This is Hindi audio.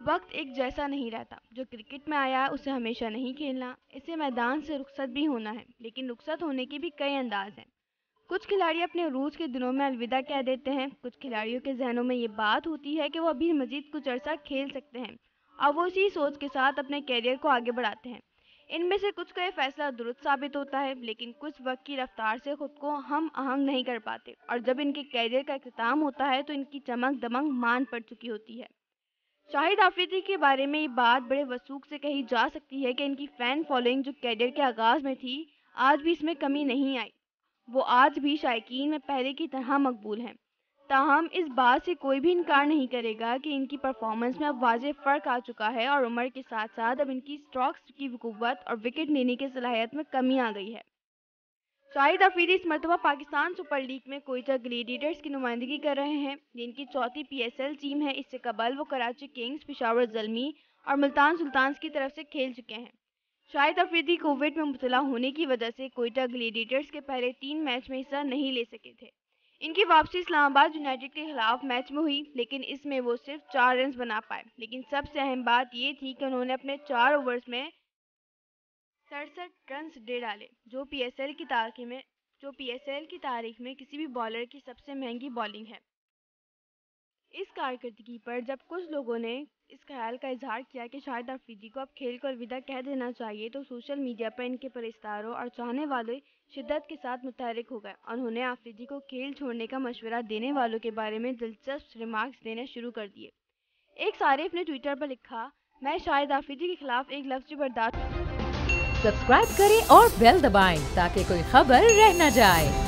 वक्त एक जैसा नहीं रहता। जो क्रिकेट में आया है उसे हमेशा नहीं खेलना, इसे मैदान से रुखसत भी होना है, लेकिन रुखसत होने के भी कई अंदाज हैं। कुछ खिलाड़ी अपने अरूज के दिनों में अलविदा कह देते हैं, कुछ खिलाड़ियों के जहनों में ये बात होती है कि वो अभी मजीद कुछ अरसा खेल सकते हैं और वो इसी सोच के साथ अपने कैरियर को आगे बढ़ाते हैं। इनमें से कुछ का ये फैसला दुरुस्त साबित होता है, लेकिन कुछ वक्त की रफ्तार से खुद को हम आहंग नहीं कर पाते और जब इनके कैरियर का इख्तिताम होता है तो इनकी चमक दमक मान पड़ चुकी होती है। शाहिद आफरीदी के बारे में ये बात बड़े वसूख से कही जा सकती है कि इनकी फैन फॉलोइंग जो कैरियर के आगाज में थी, आज भी इसमें कमी नहीं आई। वो आज भी शायकीन में पहले की तरह मकबूल हैं। ताहम इस बात से कोई भी इनकार नहीं करेगा कि इनकी परफॉर्मेंस में अब वाज़ेह फ़र्क आ चुका है और उम्र के साथ साथ अब इनकी स्ट्रोक्स की कुव्वत और विकेट लेने की सलाहियत में कमी आ गई है। शाहिद अफरीदी इस मरतबा पाकिस्तान सुपर लीग में कोयटा ग्लेडिएटर्स की नुमाइंदगी कर रहे हैं, जिनकी चौथी पीएसएल टीम है। इससे कबल वो कराची किंग्स, पेशावर ज़ल्मी और मुल्तान सुल्तान्स की तरफ से खेल चुके हैं। शाहिद अफरीदी कोविड में मुब्तला होने की वजह से कोयटा ग्लेडिएटर्स के पहले 3 मैच में हिस्सा नहीं ले सके थे। इनकी वापसी इस्लामाबाद यूनाइटेड के खिलाफ मैच में हुई, लेकिन इसमें वो सिर्फ 4 रन बना पाए। लेकिन सबसे अहम बात ये थी कि उन्होंने अपने 4 ओवर्स में 67 रन दे डाले, जो पीएसएल की तारीख में किसी भी बॉलर की सबसे महंगी बॉलिंग है। इस कारकर्दगी पर जब कुछ लोगों ने इस ख्याल का इजहार किया कि शाहिद अफरीदी को अब खेल को अलविदा कह देना चाहिए, तो सोशल मीडिया पर इनके परिस्तारों और चाहने वाले शिद्दत के साथ मुतहरिक हो गए। उन्होंने अफरीदी को खेल छोड़ने का मशवरा देने वालों के बारे में दिलचस्प रिमार्क्स देने शुरू कर दिए। एक सारिफ ने ट्विटर पर लिखा, मैं शाहिद अफरीदी के खिलाफ एक लफ्ज़ भी बर्दाश्त। सब्सक्राइब करें और बेल दबाएं ताकि कोई खबर रह न जाए।